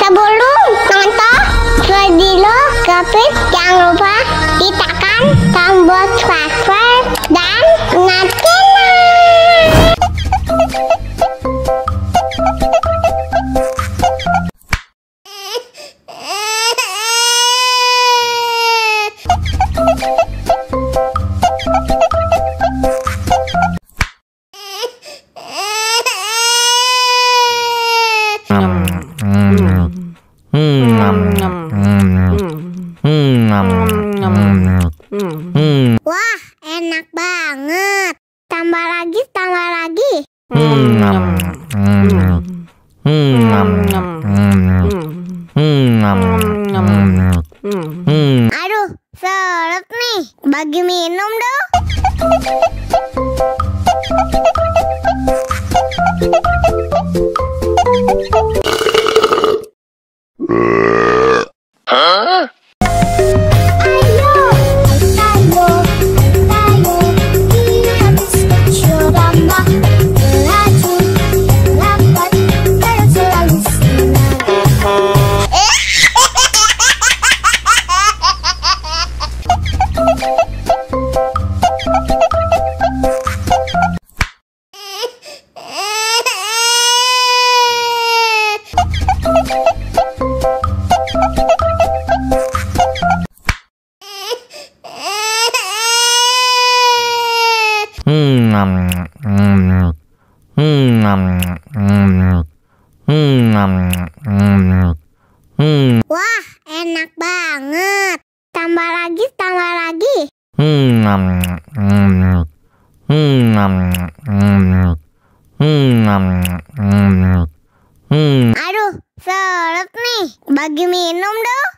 Sebelum nonton video Gapit, jangan lupa tekan tombol subscribe dan nyalakan. Wah, enak banget. Tambah lagi, tambah lagi. Aduh, seret nih. Bagi minum dong. Wah, enak banget. Tambah lagi, tambah lagi. Aduh, seret nih. Bagi minum dong.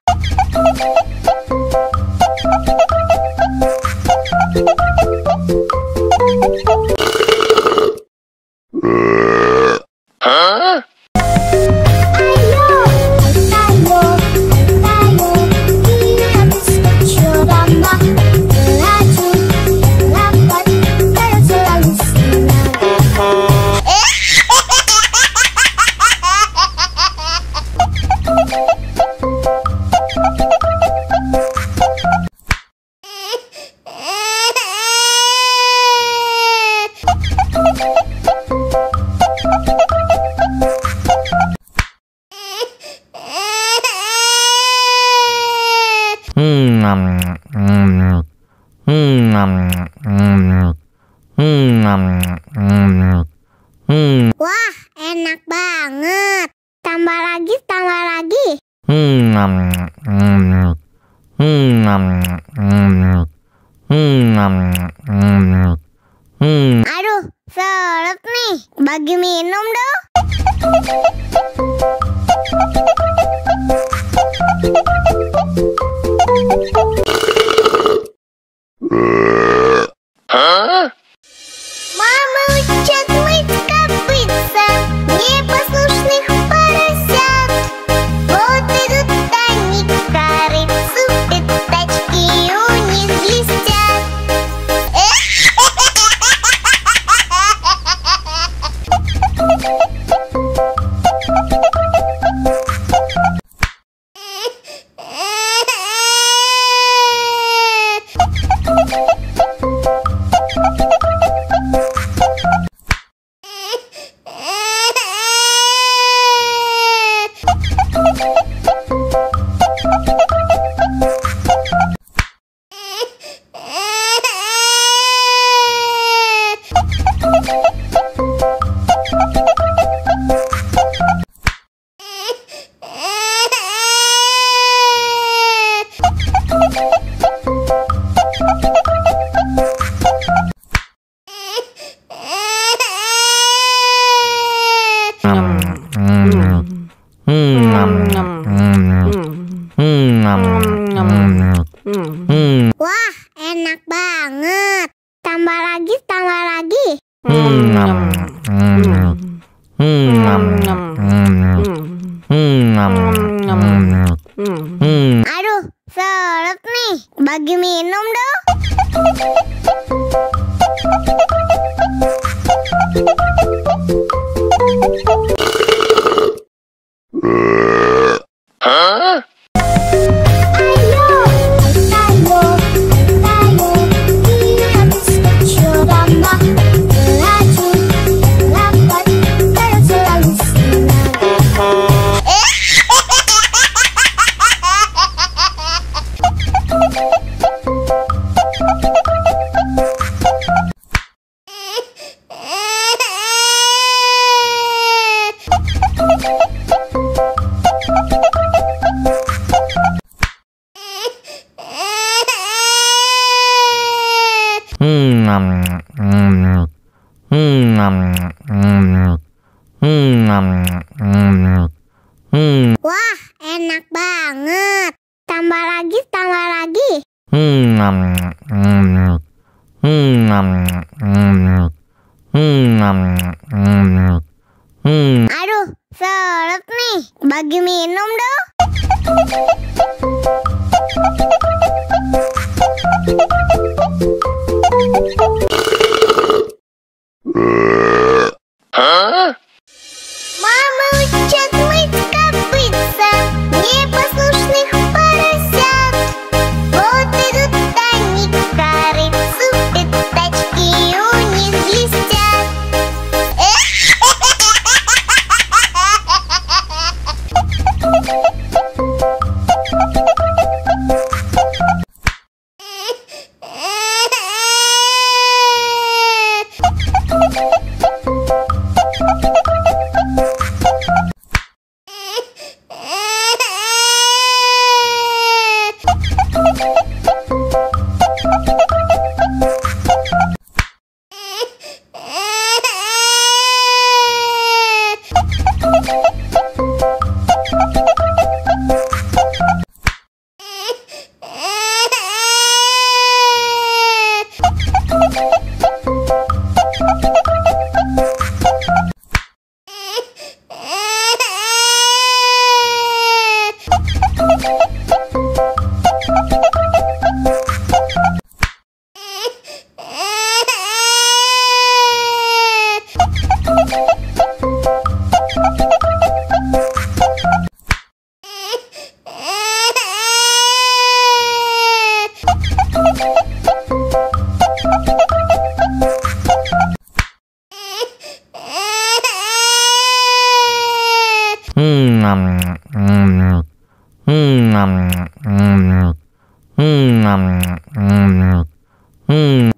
Wah, enak banget. Tambah lagi, tambah lagi. Aduh, seret nih. Bagi minum dong. Мама учат мыть копытца, непослушных поросят. Вот идут они к корыцу, пятачки у них блестят. Wah, enak banget. Tambah lagi, tambah lagi. Aduh, seret nih. Bagi minum dong. minum dong. Мама учат мыть копытца непослушных поросят. Вот идут они к корыцу, пятачки у них блестят.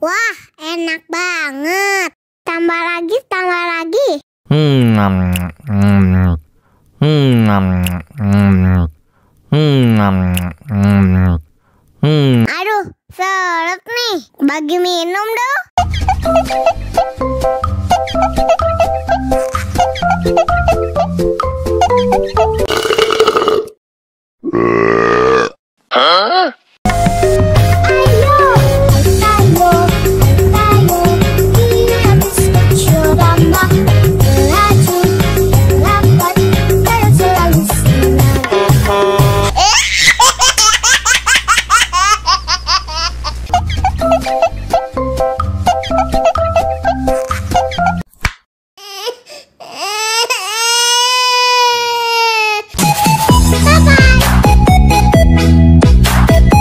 Wah, enak banget. Tambah lagi, tambah lagi. Aduh, seret nih. Bagi minum dong.